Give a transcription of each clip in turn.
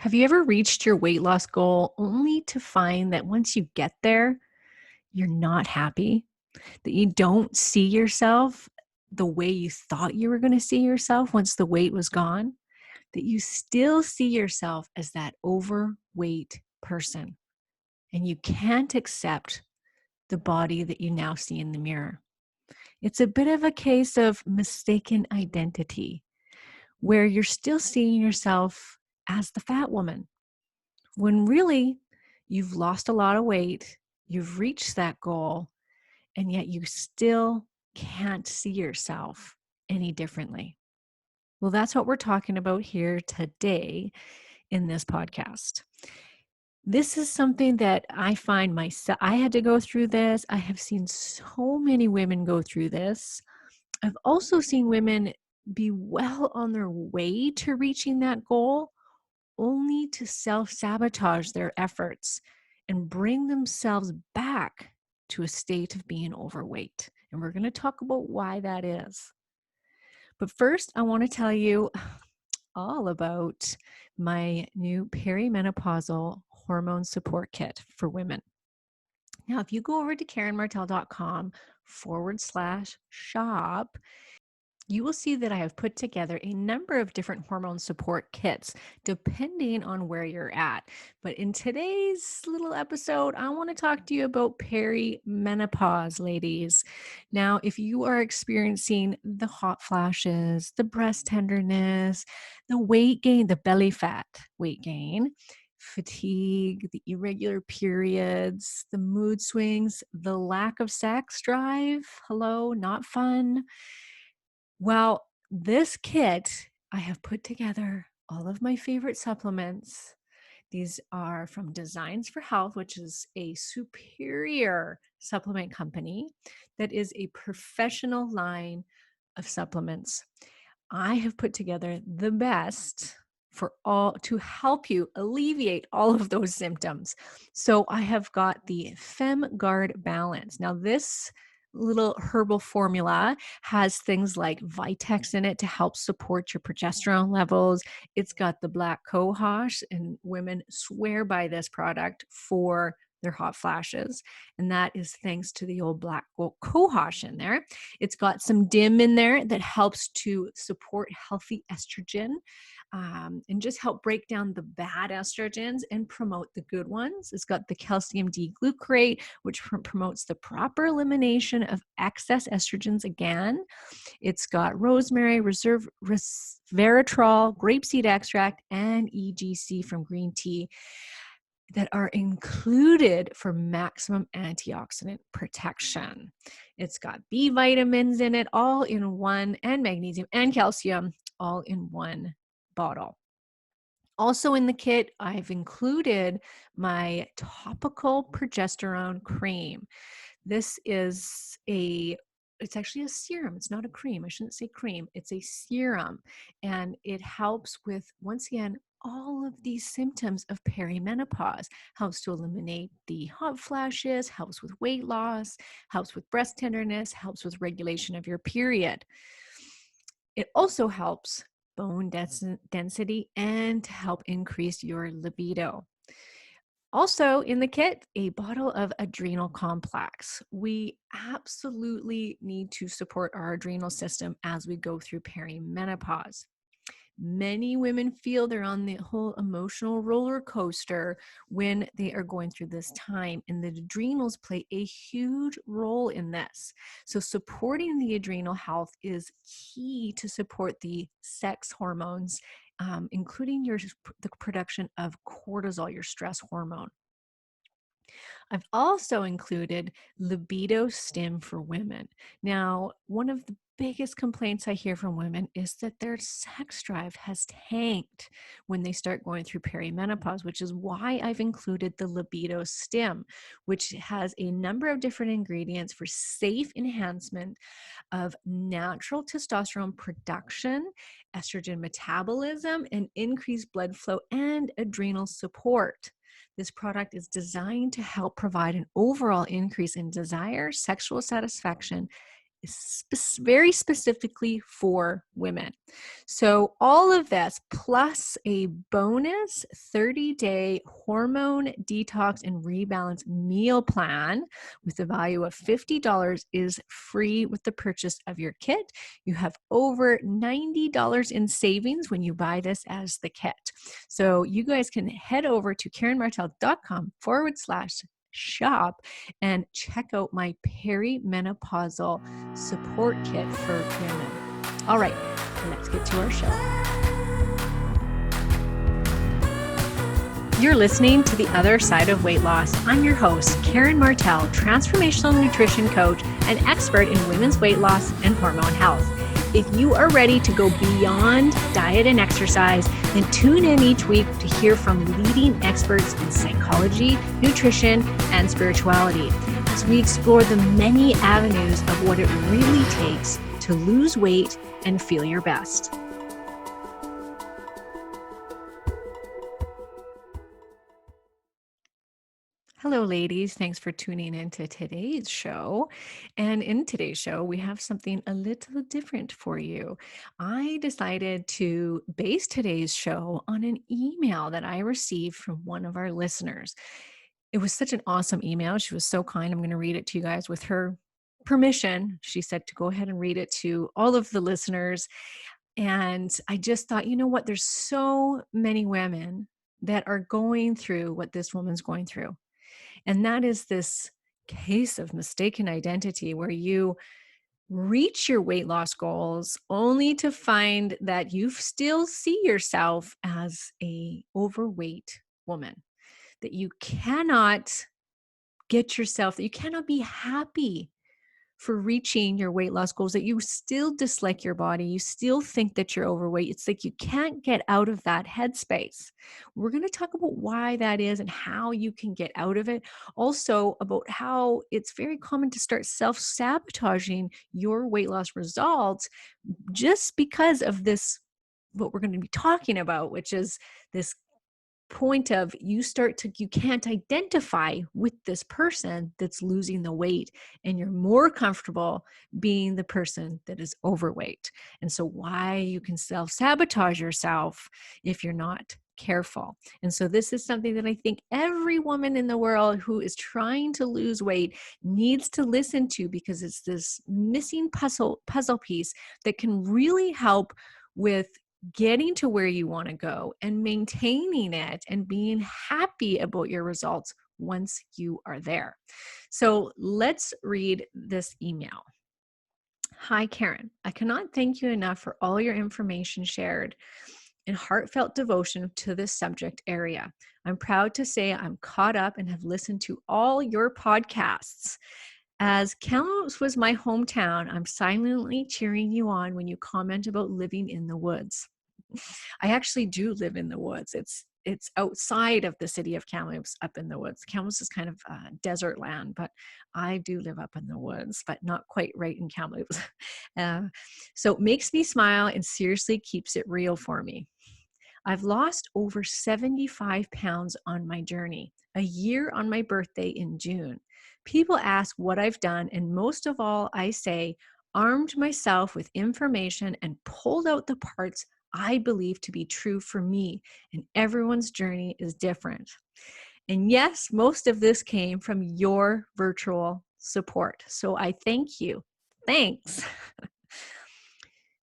Have you ever reached your weight loss goal only to find that once you get there, you're not happy? That you don't see yourself the way you thought you were going to see yourself once the weight was gone? That you still see yourself as that overweight person and you can't accept the body that you now see in the mirror? It's a bit of a case of mistaken identity where you're still seeing yourself as the fat woman when really you've lost a lot of weight, you've reached that goal, and yet you still can't see yourself any differently. Well, that's what we're talking about here today in this podcast. This is something that I find myself, I had to go through this. I have seen so many women go through this. I've also seen women be well on their way to reaching that goal, only to self-sabotage their efforts and bring themselves back to a state of being overweight. And we're going to talk about why that is. But first, I want to tell you all about my new perimenopausal hormone support kit for women. Now, if you go over to KarenMartel.com/shop, you will see that I have put together a number of different hormone support kits depending on where you're at. But in today's little episode, I want to talk to you about perimenopause, ladies. Now, if you are experiencing the hot flashes, the breast tenderness, the weight gain, the belly fat weight gain, fatigue, the irregular periods, the mood swings, the lack of sex drive, hello, not fun. Well, this kit, I have put together all of my favorite supplements. These are from Designs for Health, which is a superior supplement company that is a professional line of supplements. I have put together the best for all to help you alleviate all of those symptoms. So I have got the FemGuard Balance. Now, this little herbal formula has things like Vitex in it to help support your progesterone levels. It's got the black cohosh, and women swear by this product for their hot flashes. And that is thanks to the old black cohosh in there. It's got some DIM in there that helps to support healthy estrogen and just help break down the bad estrogens and promote the good ones. It's got the calcium D-glucarate, which promotes the proper elimination of excess estrogens again. It's got rosemary, resveratrol, grapeseed extract, and EGC from green tea that are included for maximum antioxidant protection. It's got B vitamins in it, all in one, and magnesium and calcium, all in one bottle. Also in the kit, I've included my topical progesterone cream. This is it's actually a serum. It's not a cream. I shouldn't say cream. It's a serum. And it helps with, once again, all of these symptoms of perimenopause. Helps to eliminate the hot flashes, helps with weight loss, helps with breast tenderness, helps with regulation of your period. It also helps bone density and to help increase your libido. Also in the kit, a bottle of adrenal complex. We absolutely need to support our adrenal system as we go through perimenopause. Many women feel they're on the whole emotional roller coaster when they are going through this time, and the adrenals play a huge role in this. So supporting the adrenal health is key to support the sex hormones, including the production of cortisol, your stress hormone. I've also included libido stim for women. Now, one of the biggest complaints I hear from women is that their sex drive has tanked when they start going through perimenopause, which is why I've included the libido stim, which has a number of different ingredients for safe enhancement of natural testosterone production, estrogen metabolism, and increased blood flow and adrenal support. This product is designed to help provide an overall increase in desire, sexual satisfaction, very specifically for women. So all of this plus a bonus 30-day hormone detox and rebalance meal plan with a value of $50 is free with the purchase of your kit. You have over $90 in savings when you buy this as the kit. So you guys can head over to KarenMartel.com/shop and check out my perimenopausal support kit for women. All right, let's get to our show. You're listening to The Other Side of Weight Loss. I'm your host, Karen Martel, transformational nutrition coach and expert in women's weight loss and hormone health. If you are ready to go beyond diet and exercise, then tune in each week to hear from leading experts in psychology, nutrition, and spirituality as we explore the many avenues of what it really takes to lose weight and feel your best. Hello, ladies. Thanks for tuning into today's show. And in today's show, we have something a little different for you. I decided to base today's show on an email that I received from one of our listeners. It was such an awesome email. She was so kind. I'm going to read it to you guys with her permission. She said to go ahead and read it to all of the listeners. And I just thought, you know what? There's so many women that are going through what this woman's going through. And that is this case of mistaken identity where you reach your weight loss goals only to find that you still see yourself as a overweight woman, that you cannot that you cannot be happy for reaching your weight loss goals, that you still dislike your body, you still think that you're overweight. It's like you can't get out of that headspace. We're going to talk about why that is and how you can get out of it. Also, about how it's very common to start self-sabotaging your weight loss results just because of this, what we're going to be talking about, which is this point of you can't identify with this person that's losing the weight, and you're more comfortable being the person that is overweight. And so why you can self-sabotage yourself if you're not careful. And so this is something that I think every woman in the world who is trying to lose weight needs to listen to, because it's this missing puzzle piece that can really help with getting to where you want to go and maintaining it and being happy about your results once you are there. So let's read this email. Hi, Karen. I cannot thank you enough for all your information shared and heartfelt devotion to this subject area. I'm proud to say I'm caught up and have listened to all your podcasts. As Kamloops was my hometown, I'm silently cheering you on when you comment about living in the woods. I actually do live in the woods. It's outside of the city of Kamloops, up in the woods. Kamloops is kind of desert land, but I do live up in the woods, but not quite right in Kamloops. So it makes me smile and seriously keeps it real for me. I've lost over 75 pounds on my journey, a year on my birthday in June. People ask what I've done, and most of all, I say, armed myself with information and pulled out the parts I believe to be true for me, and everyone's journey is different. And yes, most of this came from your virtual support. So I thank you. Thanks.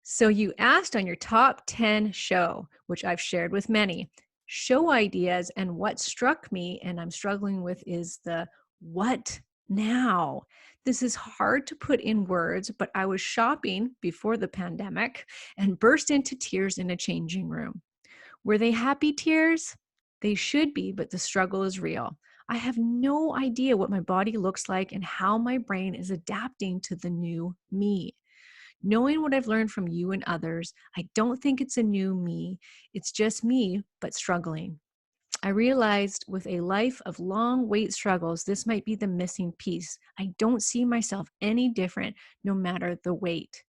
So you asked on your top 10 show, which I've shared with many, show ideas, and what struck me and I'm struggling with is the what now? This is hard to put in words, but I was shopping before the pandemic and burst into tears in a changing room. Were they happy tears? They should be, but the struggle is real. I have no idea what my body looks like and how my brain is adapting to the new me. Knowing what I've learned from you and others, I don't think it's a new me. It's just me, but struggling. I realized with a life of long weight struggles, this might be the missing piece. I don't see myself any different no matter the weight.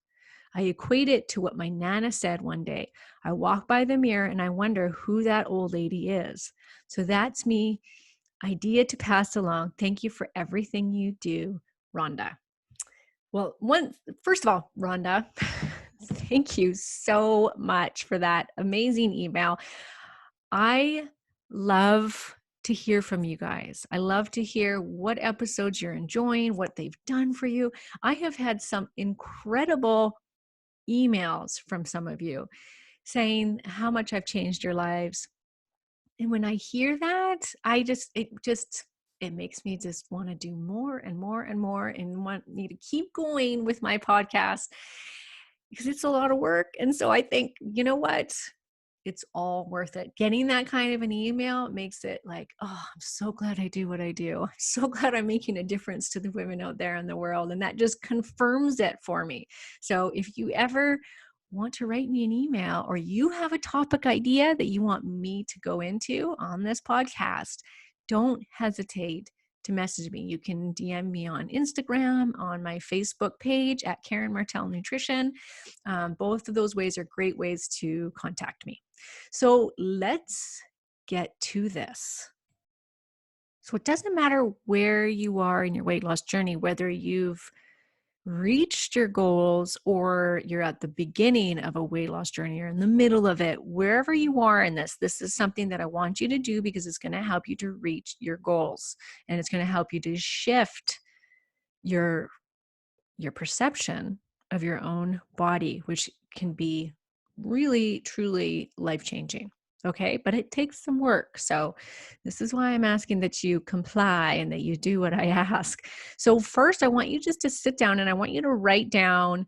I equate it to what my Nana said one day. I walk by the mirror and I wonder who that old lady is. So that's me. Idea to pass along. Thank you for everything you do, Rhonda. Well, first of all, Rhonda, thank you so much for that amazing email. I love to hear from you guys. I love to hear what episodes you're enjoying, what they've done for you. I have had some incredible emails from some of you saying how much I've changed your lives. And when I hear that, it makes me just want to do more and more and more and want me to keep going with my podcast because it's a lot of work. And so I think, you know what? It's all worth it. Getting that kind of an email makes it like, oh, I'm so glad I do what I do. I'm so glad I'm making a difference to the women out there in the world. And that just confirms it for me. So if you ever want to write me an email or you have a topic idea that you want me to go into on this podcast, don't hesitate to message me. You can DM me on Instagram, on my Facebook page at Karen Martell Nutrition. Both of those ways are great ways to contact me. So let's get to this. So it doesn't matter where you are in your weight loss journey, whether you've reached your goals or you're at the beginning of a weight loss journey or in the middle of it, wherever you are in this is something that I want you to do because it's going to help you to reach your goals and it's going to help you to shift your perception of your own body, which can be really, truly life-changing. Okay, but it takes some work. So this is why I'm asking that you comply and that you do what I ask. So first, I want you just to sit down and I want you to write down,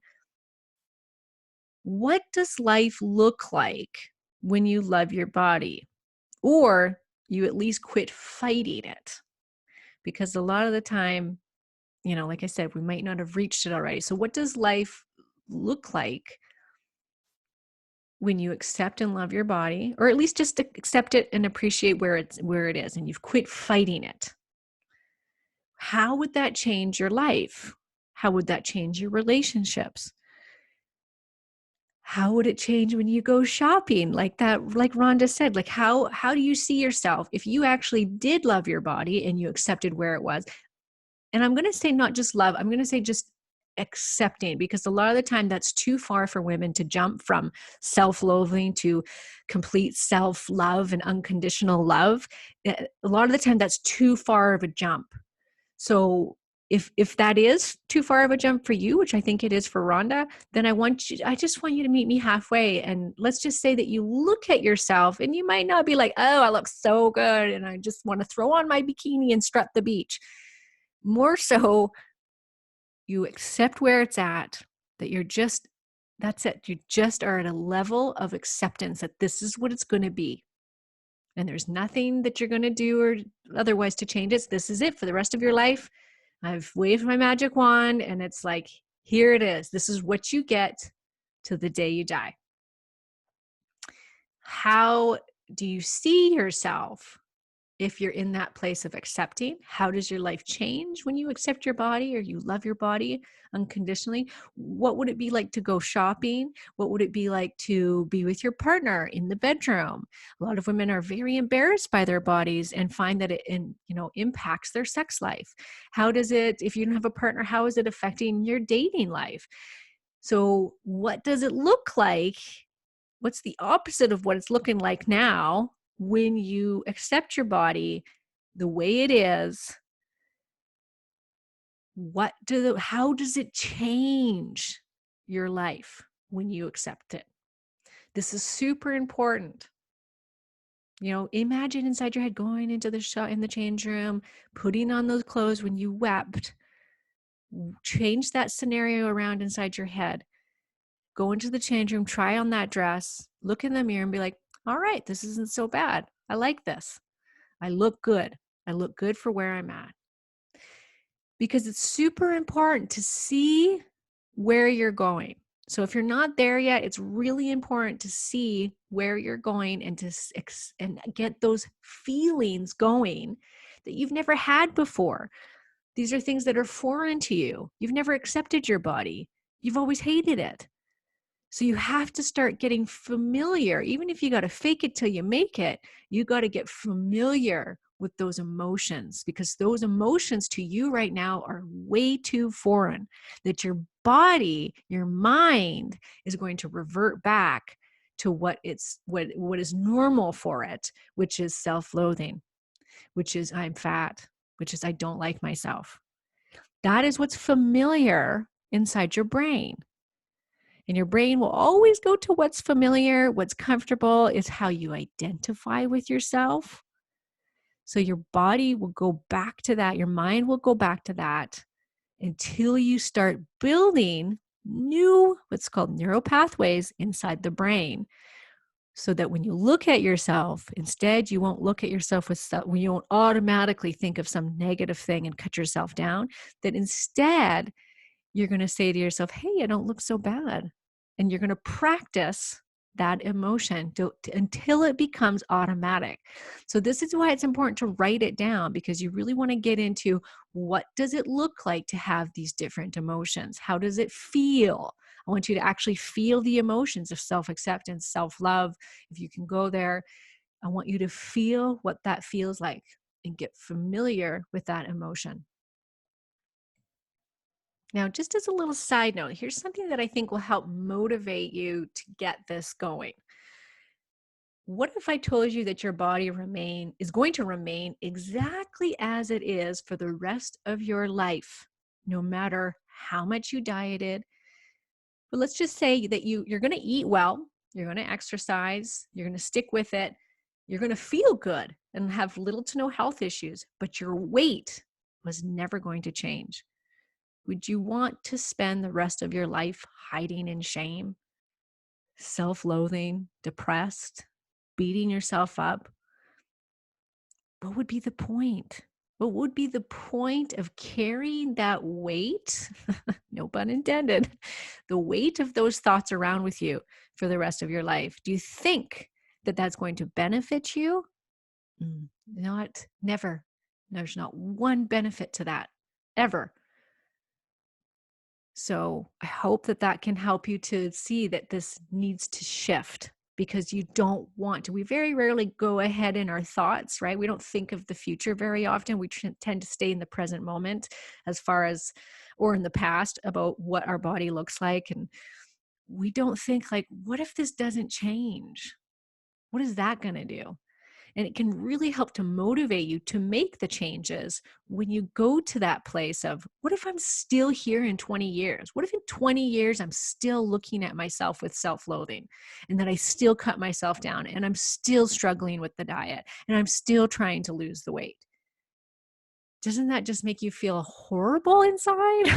what does life look like when you love your body? Or you at least quit fighting it. Because a lot of the time, like I said, we might not have reached it already. So what does life look like when you accept and love your body, or at least just accept it and appreciate where it is, and you've quit fighting it? How would that change your life? How would that change your relationships? How would it change when you go shopping? Like Rhonda said, like how do you see yourself if you actually did love your body and you accepted where it was? And I'm going to say not just love, I'm going to say just accepting, because a lot of the time that's too far for women to jump from self-loathing to complete self-love and unconditional love. A lot of the time that's too far of a jump. So if that is too far of a jump for you, which I think it is for Rhonda, then I just want you to meet me halfway. And let's just say that you look at yourself and you might not be like, oh, I look so good and I just want to throw on my bikini and strut the beach. More so, you accept where it's at, that that's it. You just are at a level of acceptance that this is what it's going to be. And there's nothing that you're going to do or otherwise to change it. This is it for the rest of your life. I've waved my magic wand and it's like, here it is. This is what you get till the day you die. How do you see yourself if you're in that place of accepting? How does your life change when you accept your body or you love your body unconditionally? What would it be like to go shopping? What would it be like to be with your partner in the bedroom? A lot of women are very embarrassed by their bodies and find that it impacts their sex life. How does it, if you don't have a partner, how is it affecting your dating life? So what does it look like? What's the opposite of what it's looking like now when you accept your body the way it is? How does it change your life when you accept it? This is super important. Imagine inside your head going into the in the change room, putting on those clothes when you wept. Change that scenario around inside your head. Go into the change room, try on that dress, look in the mirror and be like, all right, this isn't so bad. I like this. I look good. I look good for where I'm at. Because it's super important to see where you're going. So if you're not there yet, it's really important to see where you're going and and get those feelings going that you've never had before. These are things that are foreign to you. You've never accepted your body. You've always hated it. So you have to start getting familiar. Even if you got to fake it till you make it, you got to get familiar with those emotions, because those emotions to you right now are way too foreign, that your body, your mind is going to revert back to what is normal for it, which is self-loathing, which is I'm fat, which is I don't like myself. That is what's familiar inside your brain. And your brain will always go to what's familiar, what's comfortable. Is how you identify with yourself. So your body will go back to that. Your mind will go back to that until you start building new, what's called neural pathways inside the brain. So that when you look at yourself, instead, you won't look at yourself with stuff, when you won't automatically think of some negative thing and cut yourself down, that instead, you're going to say to yourself, hey, I don't look so bad. And you're going to practice that emotion until it becomes automatic. So this is why it's important to write it down, because you really want to get into what does it look like to have these different emotions? How does it feel? I want you to actually feel the emotions of self-acceptance, self-love. If you can go there, I want you to feel what that feels like and get familiar with that emotion. Now, just as a little side note, here's something that I think will help motivate you to get this going. What if I told you that your body is going to remain exactly as it is for the rest of your life, no matter how much you dieted? But let's just say that you're going to eat well, you're going to exercise, you're going to stick with it, you're going to feel good and have little to no health issues, but your weight was never going to change. Would you want to spend the rest of your life hiding in shame, self-loathing, depressed, beating yourself up? What would be the point? What would be the point of carrying that weight, no pun intended, the weight of those thoughts around with you for the rest of your life? Do you think that that's going to benefit you? Never. There's not one benefit to that, ever. So I hope that that can help you to see that this needs to shift, because you don't want to. We very rarely go ahead in our thoughts, right? We don't think of the future very often. We tend to stay in the present moment or in the past about what our body looks like. And we don't think like, what if this doesn't change? What is that going to do? And it can really help to motivate you to make the changes when you go to that place of, what if I'm still here in 20 years? What if in 20 years I'm still looking at myself with self-loathing, and that I still cut myself down, and I'm still struggling with the diet, and I'm still trying to lose the weight? Doesn't that just make you feel horrible inside?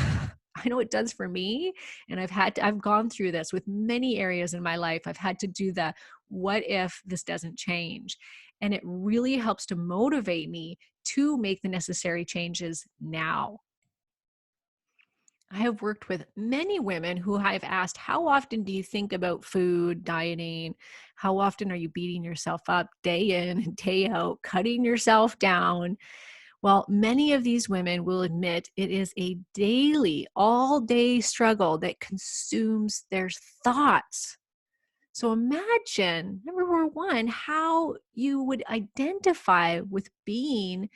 I know it does for me. And I've gone through this with many areas in my life. I've had to do the, what if this doesn't change? And it really helps to motivate me to make the necessary changes now. I have worked with many women who I've asked, how often do you think about food, dieting? How often are you beating yourself up day in and day out, cutting yourself down? Well, many of these women will admit it is a daily, all-day struggle that consumes their thoughts. So imagine, number one, how you would identify with being,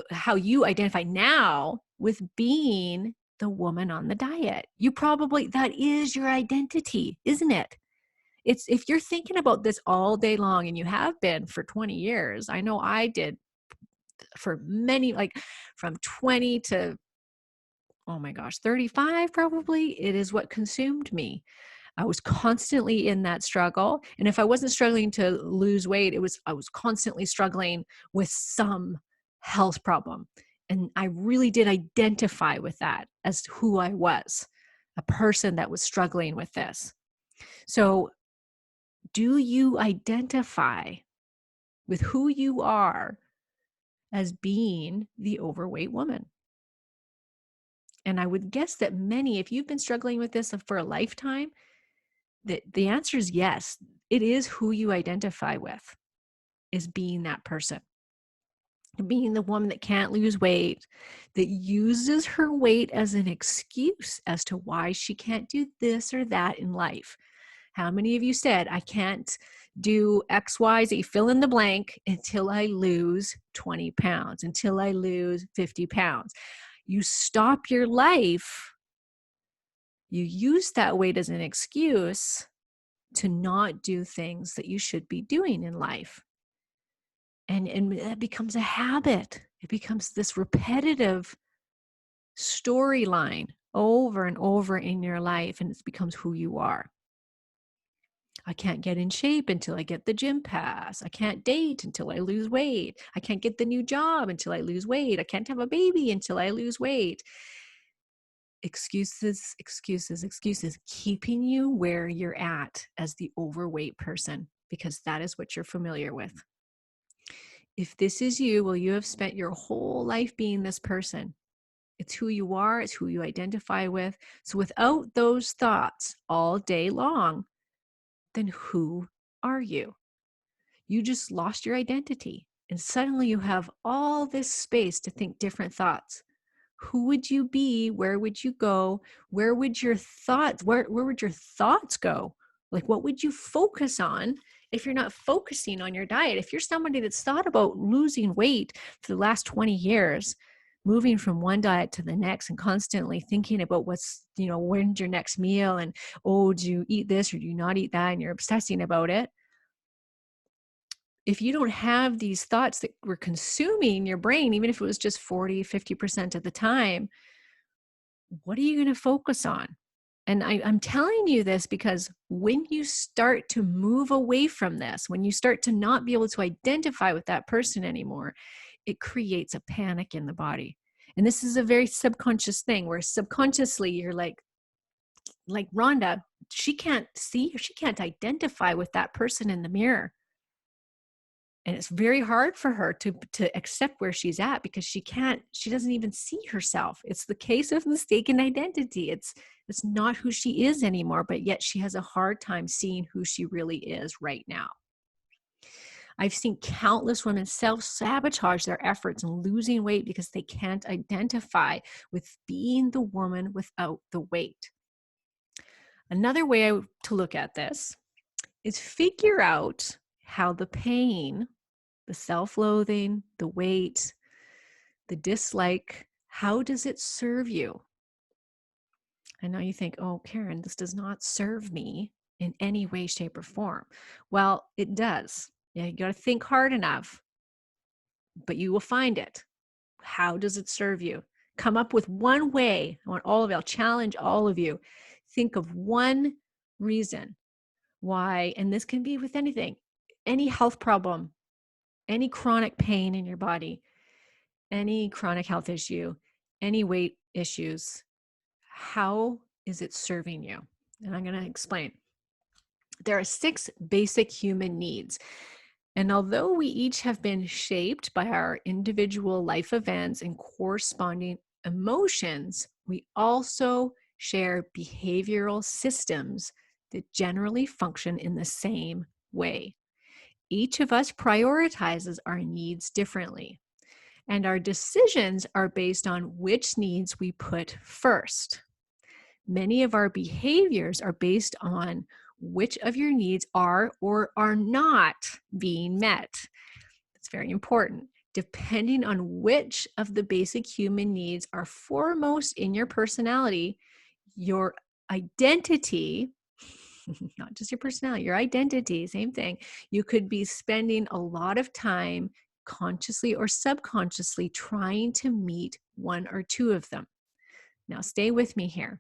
how you identify now with being the woman on the diet. That is your identity, isn't it? If you're thinking about this all day long, and you have been for 20 years, I know I did for many, like from 20 to, oh my gosh, 35 probably, it is what consumed me. I was constantly in that struggle. And if I wasn't struggling to lose weight, I was constantly struggling with some health problem. And I really did identify with that as who I was, a person that was struggling with this. So do you identify with who you are as being the overweight woman? And I would guess that many, if you've been struggling with this for a lifetime, that the answer is yes. It is who you identify with, is being that person, being the woman that can't lose weight, that uses her weight as an excuse as to why she can't do this or that in life. How many of you said, I can't do X, Y, Z, fill in the blank until I lose 20 pounds, until I lose 50 pounds. You stop your life. You use that weight as an excuse to not do things that you should be doing in life. And it becomes a habit. It becomes this repetitive storyline over and over in your life, and it becomes who you are. I can't get in shape until I get the gym pass. I can't date until I lose weight. I can't get the new job until I lose weight. I can't have a baby until I lose weight. Excuses, excuses, excuses, keeping you where you're at as the overweight person, because that is what you're familiar with. If this is you, well, you have spent your whole life being this person. It's who you are. It's who you identify with. So without those thoughts all day long, then who are you? You just lost your identity. And suddenly you have all this space to think different thoughts. Who would you be? Where would you go? Where would your thoughts, where would your thoughts go? Like, what would you focus on if you're not focusing on your diet? If you're somebody that's thought about losing weight for the last 20 years, moving from one diet to the next and constantly thinking about what's, when's your next meal and, oh, do you eat this or do you not eat that? And you're obsessing about it. If you don't have these thoughts that were consuming your brain, even if it was just 40, 50% of the time, what are you going to focus on? And I'm telling you this because when you start to move away from this, when you start to not be able to identify with that person anymore, it creates a panic in the body. And this is a very subconscious thing where subconsciously you're like Rhonda, she can't see or she can't identify with that person in the mirror. And it's very hard for her to accept where she's at because she doesn't even see herself. It's the case of mistaken identity. It's not who she is anymore, but yet she has a hard time seeing who she really is right now. I've seen countless women self-sabotage their efforts in losing weight because they can't identify with being the woman without the weight. Another way to look at this is figure out how the pain, the self-loathing, the weight, the dislike, how does it serve you? I know you think, oh, Karen, this does not serve me in any way, shape, or form. Well, it does. Yeah, you got to think hard enough, but you will find it. How does it serve you? Come up with one way. I want all of you, I'll challenge all of you. Think of one reason why, and this can be with anything, any health problem, any chronic pain in your body, any chronic health issue, any weight issues. How is it serving you? And I'm going to explain. There are 6 basic human needs. And although we each have been shaped by our individual life events and corresponding emotions, we also share behavioral systems that generally function in the same way. Each of us prioritizes our needs differently, and our decisions are based on which needs we put first. Many of our behaviors are based on which of your needs are or are not being met. It's very important. Depending on which of the basic human needs are foremost in your personality, your identity, not just your personality, your identity, same thing. You could be spending a lot of time consciously or subconsciously trying to meet one or two of them. Now, stay with me here.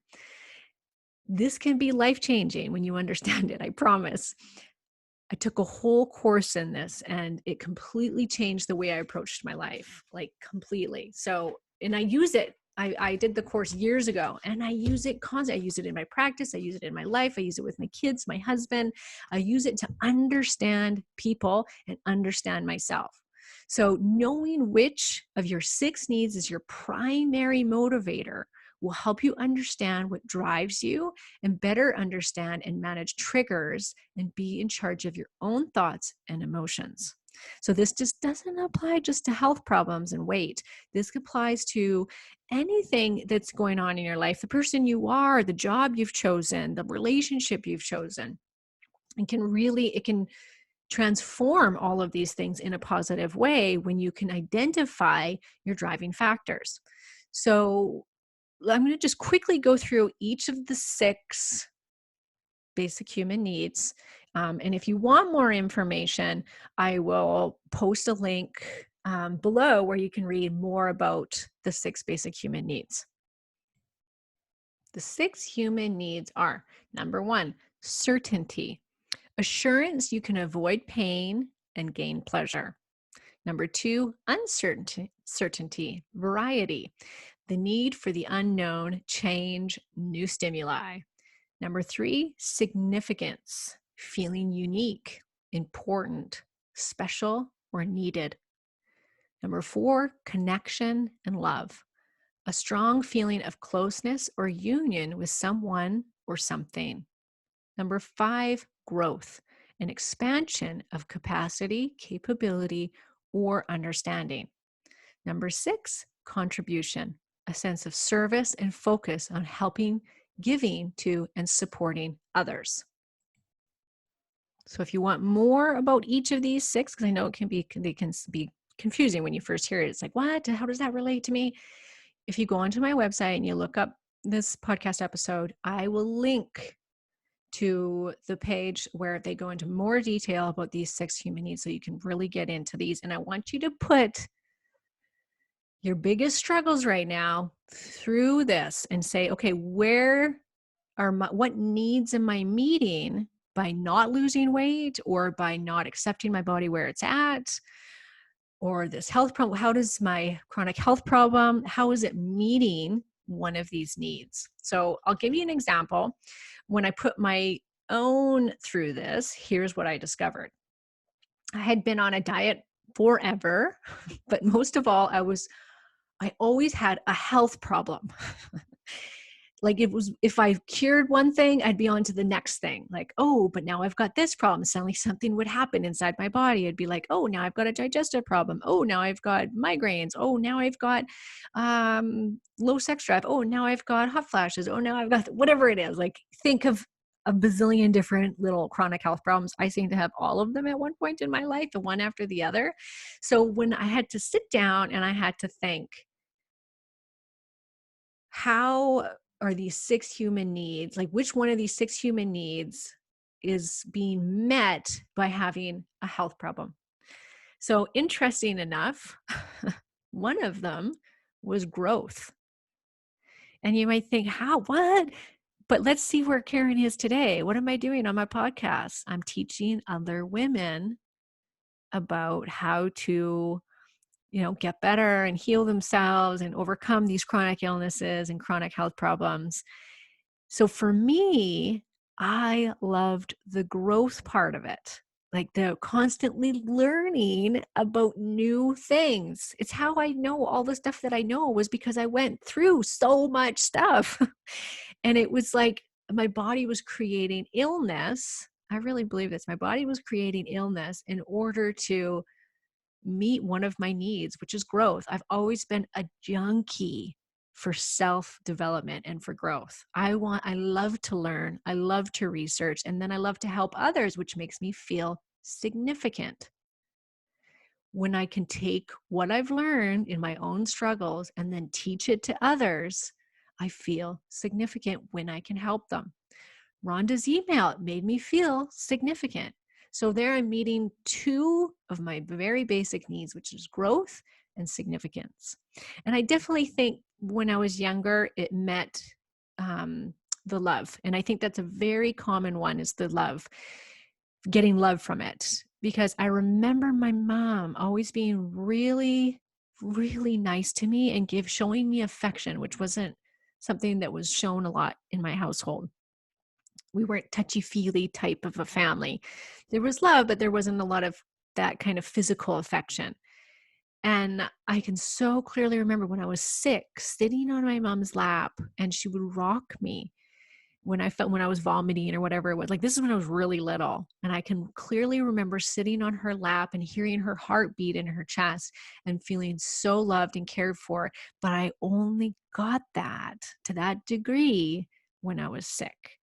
This can be life-changing when you understand it, I promise. I took a whole course in this and it completely changed the way I approached my life, like completely. So, and I use it. I did the course years ago and I use it constantly. I use it in my practice. I use it in my life. I use it with my kids, my husband. I use it to understand people and understand myself. So knowing which of your 6 needs is your primary motivator will help you understand what drives you and better understand and manage triggers and be in charge of your own thoughts and emotions. So this just doesn't apply just to health problems and weight. This applies to anything that's going on in your life, the person you are, the job you've chosen, the relationship you've chosen. It can transform all of these things in a positive way when you can identify your driving factors. So I'm going to just quickly go through each of the 6 basic human needs. And if you want more information, I will post a link below where you can read more about the 6 basic human needs. The 6 human needs are: number 1, certainty, assurance you can avoid pain and gain pleasure. Number 2, uncertainty, variety, the need for the unknown, change, new stimuli. Number 3, significance, feeling unique, important, special, or needed. Number 4, connection and love, a strong feeling of closeness or union with someone or something. Number 5, growth, an expansion of capacity, capability, or understanding. Number 6, contribution, a sense of service and focus on helping, giving to, and supporting others. So if you want more about each of these 6, because I know they can be confusing when you first hear it. It's like, what? How does that relate to me? If you go onto my website and you look up this podcast episode, I will link to the page where they go into more detail about these 6 human needs so you can really get into these. And I want you to put your biggest struggles right now through this and say, okay, what needs am I meeting by not losing weight or by not accepting my body where it's at? Or this health problem, how does my chronic health problem, how is it meeting one of these needs? So I'll give you an example. When I put my own through this, here's what I discovered. I had been on a diet forever, but most of all, I always had a health problem. Like if I cured one thing, I'd be on to the next thing. Like, oh, but now I've got this problem. Suddenly something would happen inside my body. It'd be like, oh, now I've got a digestive problem. Oh, now I've got migraines. Oh, now I've got low sex drive. Oh, now I've got hot flashes. Oh, now I've got whatever it is. Like, think of a bazillion different little chronic health problems. I seem to have all of them at one point in my life, the one after the other. So when I had to sit down and I had to think, how are these 6 human needs, like which one of these 6 human needs is being met by having a health problem? So interesting enough, one of them was growth. And you might think, what? But let's see where Karen is today. What am I doing on my podcast? I'm teaching other women about how to get better and heal themselves and overcome these chronic illnesses and chronic health problems. So for me, I loved the growth part of it, like the constantly learning about new things. It's how I know all the stuff that I know was because I went through so much stuff. And it was like my body was creating illness. I really believe this. My body was creating illness in order to meet one of my needs, which is growth. I've always been a junkie for self-development and for growth. I love to learn, I love to research, and then I love to help others, which makes me feel significant. When I can take what I've learned in my own struggles and then teach it to others, I feel significant when I can help them. Rhonda's email made me feel significant. So there I'm meeting 2 of my very basic needs, which is growth and significance. And I definitely think when I was younger, it met the love. And I think that's a very common one, is the love, getting love from it. Because I remember my mom always being really, really nice to me and showing me affection, which wasn't something that was shown a lot in my household. We weren't touchy-feely type of a family. There was love, but there wasn't a lot of that kind of physical affection. And I can so clearly remember when I was 6, sitting on my mom's lap, and she would rock me when I was vomiting or whatever it was. Like, this is when I was really little. And I can clearly remember sitting on her lap and hearing her heartbeat in her chest and feeling so loved and cared for. But I only got that to that degree when I was sick.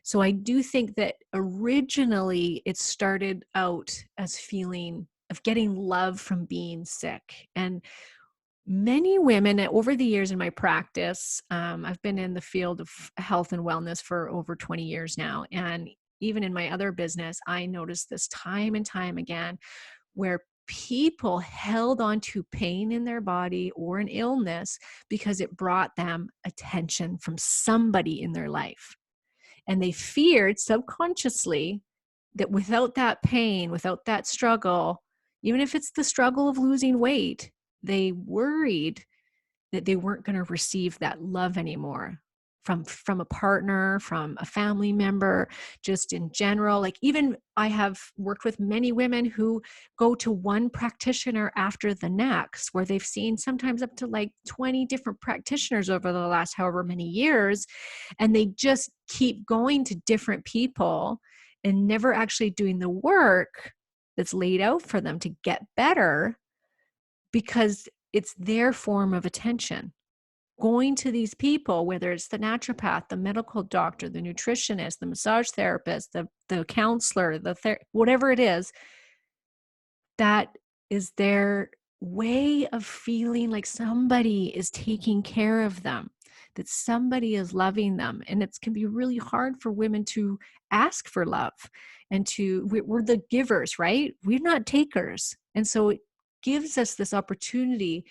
So I do think that originally it started out as feeling of getting love from being sick. And many women over the years in my practice, I've been in the field of health and wellness for over 20 years now. And even in my other business, I noticed this time and time again where people held on to pain in their body or an illness because it brought them attention from somebody in their life. And they feared subconsciously that without that pain, without that struggle, even if it's the struggle of losing weight, they worried that they weren't going to receive that love anymore from a partner, from a family member, just in general. Like, even I have worked with many women who go to one practitioner after the next, where they've seen sometimes up to like 20 different practitioners over the last however many years, and they just keep going to different people and never actually doing the work that's laid out for them to get better, because it's their form of attention. Going to these people, whether it's the naturopath, the medical doctor, the nutritionist, the massage therapist, the counselor, whatever it is, that is their way of feeling like somebody is taking care of them, that somebody is loving them. And it can be really hard for women to ask for love, and we're the givers, right? We're not takers. And so it gives us this opportunity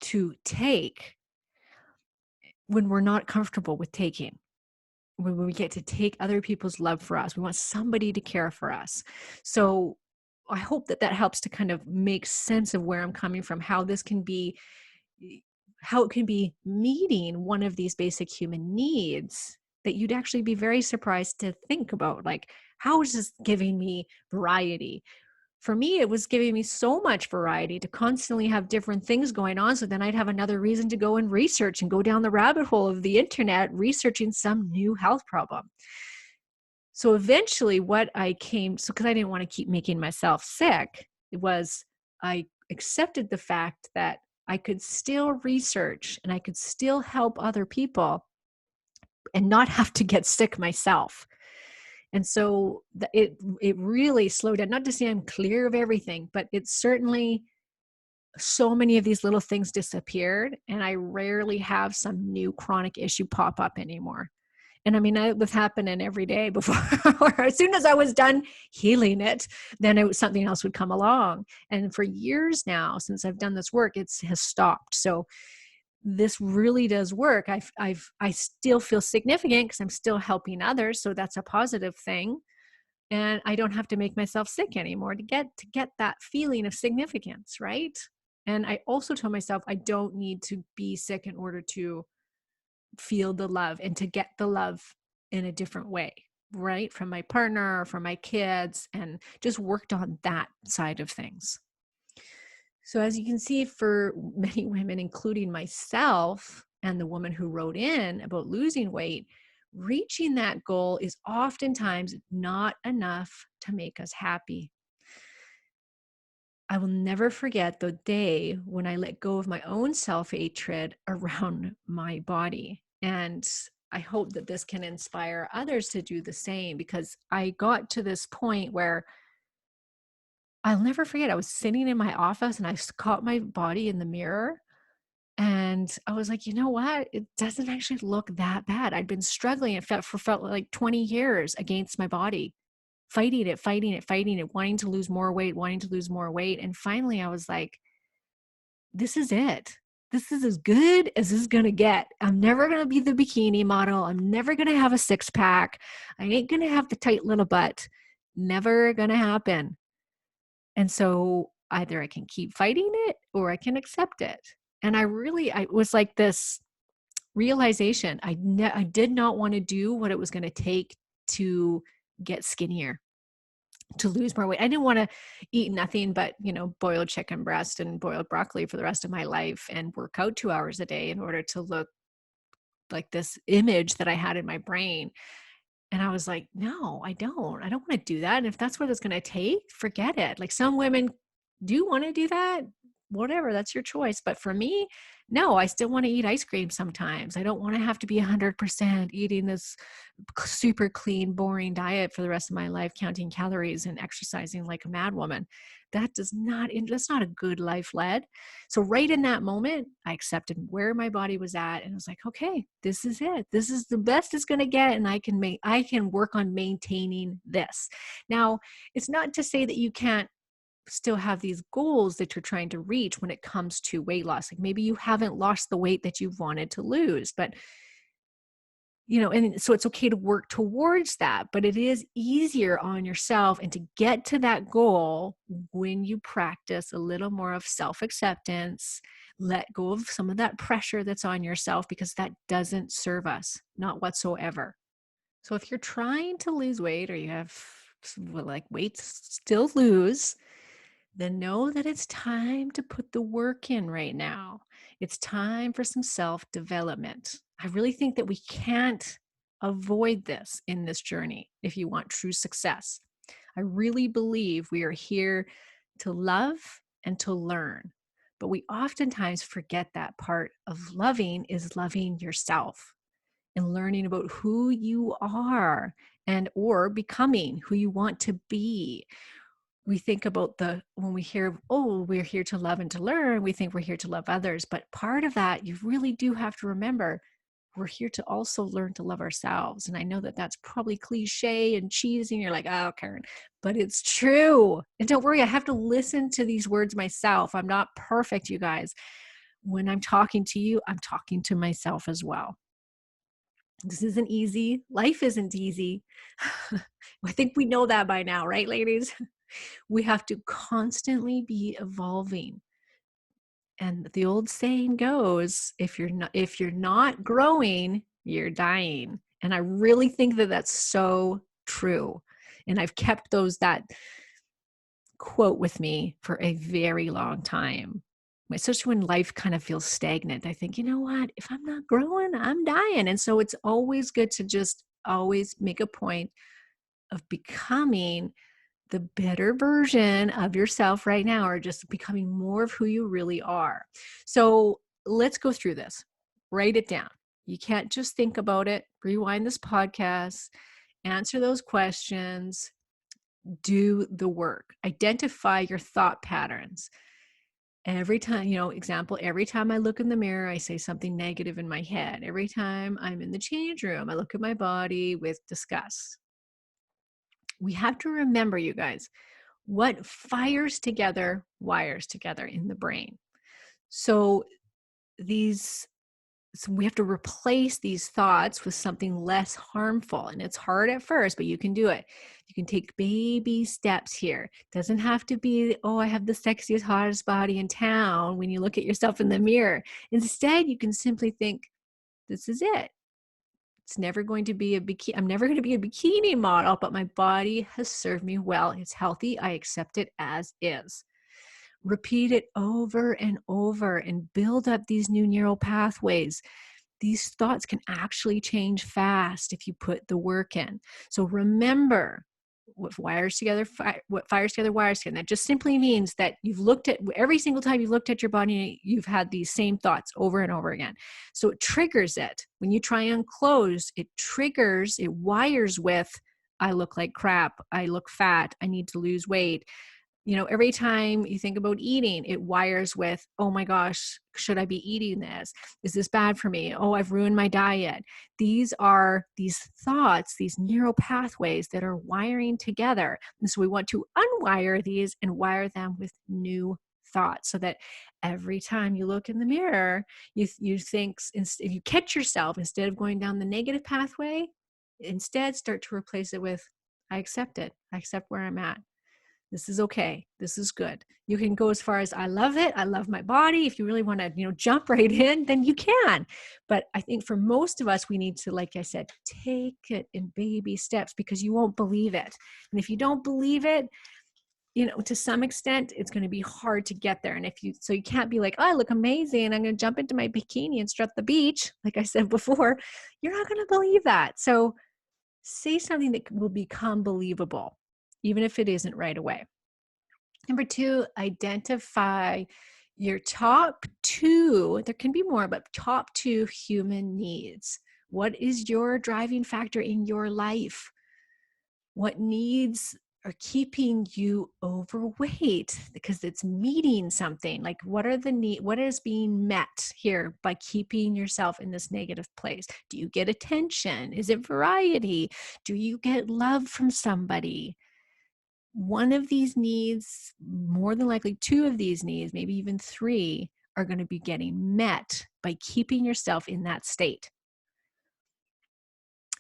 to take when we're not comfortable with taking, when we get to take other people's love for us. We want somebody to care for us. So I hope that that helps to kind of make sense of where I'm coming from, how this can be, how it can be meeting one of these basic human needs that you'd actually be very surprised to think about. Like, how is this giving me variety? For me, it was giving me so much variety to constantly have different things going on. So then I'd have another reason to go and research and go down the rabbit hole of the internet, researching some new health problem. So eventually because I didn't want to keep making myself sick, I accepted the fact that I could still research and I could still help other people and not have to get sick myself. And so it really slowed down. Not to say I'm clear of everything, but it's certainly, so many of these little things disappeared, and I rarely have some new chronic issue pop up anymore. And I mean, it was happening every day before. As soon as I was done healing it, then something else would come along. And for years now, since I've done this work, it has stopped. So this really does work. I still feel significant because I'm still helping others. So that's a positive thing. And I don't have to make myself sick anymore to get that feeling of significance, right? And I also told myself I don't need to be sick in order to feel the love and to get the love in a different way, right? From my partner, from my kids, and just worked on that side of things. So as you can see, for many women, including myself and the woman who wrote in about losing weight, reaching that goal is oftentimes not enough to make us happy. I will never forget the day when I let go of my own self-hatred around my body. And I hope that this can inspire others to do the same, because I got to this point where I'll never forget. I was sitting in my office and I caught my body in the mirror, and I was like, you know what? It doesn't actually look that bad. I'd been struggling. It felt like 20 years against my body, fighting it, wanting to lose more weight. And finally I was like, this is it. This is as good as this is going to get. I'm never going to be the bikini model. I'm never going to have a six pack. I ain't going to have the tight little butt. Never going to happen. And so either I can keep fighting it or I can accept it. And I was like this realization. I did not want to do what it was going to take to get skinnier, to lose more weight. I didn't want to eat nothing but, boiled chicken breast and boiled broccoli for the rest of my life and work out 2 hours a day in order to look like this image that I had in my brain. And I was like, no, I don't want to do that. And if that's what it's going to take, forget it. Like, some women do want to do that, whatever, that's your choice. But for me, No, I still want to eat ice cream sometimes. I don't want to have to be 100% eating this super clean, boring diet for the rest of my life, counting calories and exercising like a madwoman. That's not a good life led. So right in that moment, I accepted where my body was at and I was like, okay, this is it. This is the best it's going to get. And I can work on maintaining this. Now, it's not to say that you can't still have these goals that you're trying to reach when it comes to weight loss. Like maybe you haven't lost the weight that you've wanted to lose, but and so it's okay to work towards that, but it is easier on yourself and to get to that goal when you practice a little more of self-acceptance, let go of some of that pressure that's on yourself because that doesn't serve us, not whatsoever. So if you're trying to lose weight or you have like weight still lose, then know that it's time to put the work in right now. It's time for some self development. I really think that we can't avoid this in this journey if you want true success. I really believe we are here to love and to learn. But we oftentimes forget that part of loving is loving yourself and learning about who you are and or becoming who you want to be. We think about when we hear, oh, we're here to love and to learn, we think we're here to love others. But part of that, you really do have to remember, we're here to also learn to love ourselves. And I know that that's probably cliche and cheesy, and you're like, oh, Karen, but it's true. And don't worry, I have to listen to these words myself. I'm not perfect, you guys. When I'm talking to you, I'm talking to myself as well. This isn't easy. Life isn't easy. I think we know that by now, right, ladies? We have to constantly be evolving. And the old saying goes, if you're not growing, you're dying. And I really think that that's so true. And I've kept that quote with me for a very long time. Especially when life kind of feels stagnant. I think, you know what? If I'm not growing, I'm dying. And so it's always good to just always make a point of becoming the better version of yourself right now, or just becoming more of who you really are. So let's go through this. Write it down. You can't just think about it. Rewind this podcast, answer those questions, do the work, identify your thought patterns. Every time, example, every time I look in the mirror, I say something negative in my head. Every time I'm in the change room, I look at my body with disgust. We have to remember, you guys, what fires together wires together in the brain. So we have to replace these thoughts with something less harmful. And it's hard at first, but you can do it. You can take baby steps here. It doesn't have to be, oh, I have the sexiest, hottest body in town when you look at yourself in the mirror. Instead, you can simply think, this is it. It's never going to be I'm never going to be a bikini model, but my body has served me well. It's healthy. I accept it as is. Repeat it over and over and build up these new neural pathways. These thoughts can actually change fast if you put the work in. So remember, what fires together wires together. That just simply means that you've looked at every single time you've looked at your body, you've had these same thoughts over and over again. So it triggers it. When you try on clothes, it wires with, I look like crap, I look fat, I need to lose weight. Every time you think about eating, it wires with, oh my gosh, should I be eating this? Is this bad for me? Oh, I've ruined my diet. These are these thoughts, these neural pathways that are wiring together. And so we want to unwire these and wire them with new thoughts so that every time you look in the mirror, you think, if you catch yourself, instead of going down the negative pathway, instead start to replace it with, I accept it. I accept where I'm at. This is okay. This is good. You can go as far as, I love it. I love my body. If you really want to, jump right in, then you can. But I think for most of us, we need to, like I said, take it in baby steps, because you won't believe it. And if you don't believe it, to some extent, it's going to be hard to get there. And so you can't be like, oh, I look amazing, I'm going to jump into my bikini and strut the beach. Like I said before, you're not going to believe that. So say something that will become believable, even if it isn't right away. Number 2, identify Your top two, there can be more, but top two human needs. What is your driving factor in your life? What needs are keeping you overweight because it's meeting something? Like, what are the need? What is being met here by keeping yourself in this negative place? Do you get attention? Is it variety? Do you get love from somebody? One of these needs, more than likely two of these needs, maybe even three, are going to be getting met by keeping yourself in that state.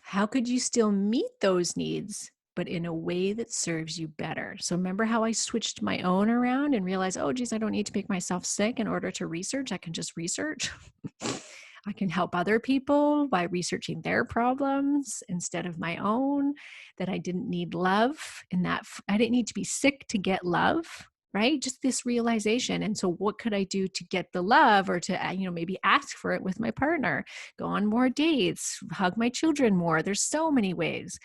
How could you still meet those needs, but in a way that serves you better? So remember how I switched my own around and realized, oh, geez, I don't need to make myself sick in order to research. I can just research. I can help other people by researching their problems instead of my own, that I didn't need love and that I didn't need to be sick to get love, right? Just this realization. And so what could I do to get the love, or to, maybe ask for it with my partner, go on more dates, hug my children more. There's so many ways.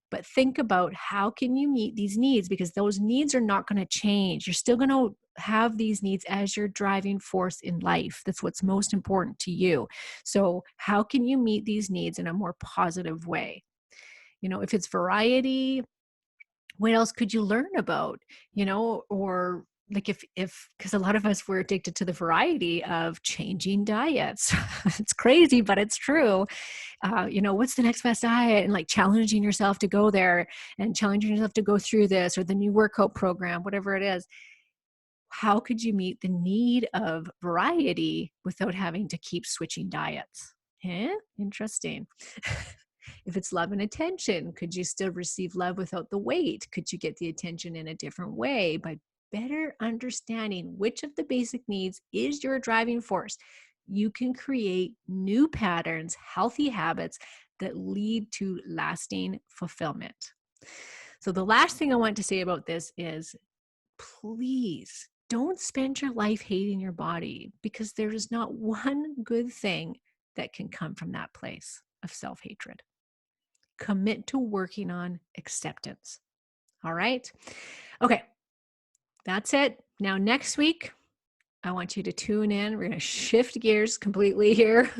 But think about how can you meet these needs, because those needs are not going to change. You're still going to have these needs as your driving force in life. That's what's most important to you. So how can you meet these needs in a more positive way? If it's variety, what else could you learn about? Or like if because a lot of us were addicted to the variety of changing diets. It's crazy, but it's true. What's the next best diet, and like challenging yourself to go there and challenging yourself to go through this or the new workout program, whatever it is. How could you meet the need of variety without having to keep switching diets? Interesting. If it's love and attention, could you still receive love without the weight? Could you get the attention in a different way by better understanding which of the basic needs is your driving force? You can create new patterns, healthy habits that lead to lasting fulfillment. So the last thing I want to say about this is, please don't spend your life hating your body, because there is not one good thing that can come from that place of self-hatred. Commit to working on acceptance. All right. Okay. That's it. Now, next week, I want you to tune in. We're going to shift gears completely here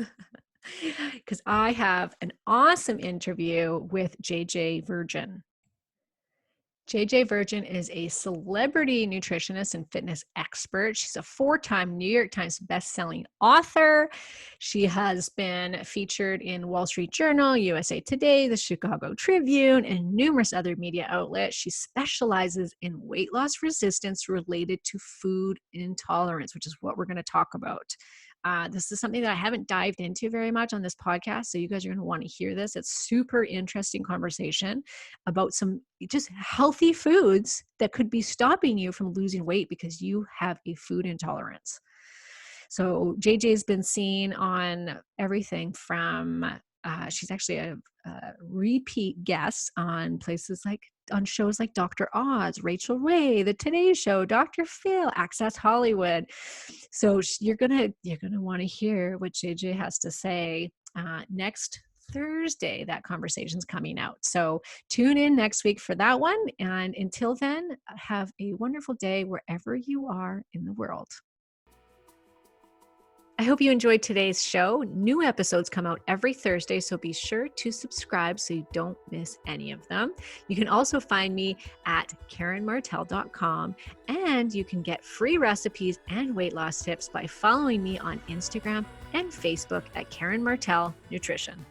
because I have an awesome interview with JJ Virgin. JJ Virgin is a celebrity nutritionist and fitness expert. She's a 4-time New York Times bestselling author. She has been featured in Wall Street Journal, USA Today, the Chicago Tribune, and numerous other media outlets. She specializes in weight loss resistance related to food intolerance, which is what we're going to talk about. This is something that I haven't dived into very much on this podcast, so you guys are going to want to hear this. It's super interesting conversation about some just healthy foods that could be stopping you from losing weight because you have a food intolerance. So JJ's been seen on everything from, she's actually a repeat guest on shows like Dr. Oz, Rachel Ray, The Today Show, Dr. Phil, Access Hollywood. So you're gonna want to hear what JJ has to say next Thursday. That conversation's coming out. So tune in next week for that one. And until then, have a wonderful day wherever you are in the world. I hope you enjoyed today's show. New episodes come out every Thursday, so be sure to subscribe so you don't miss any of them. You can also find me at KarenMartell.com, and you can get free recipes and weight loss tips by following me on Instagram and Facebook at Karen Martell Nutrition.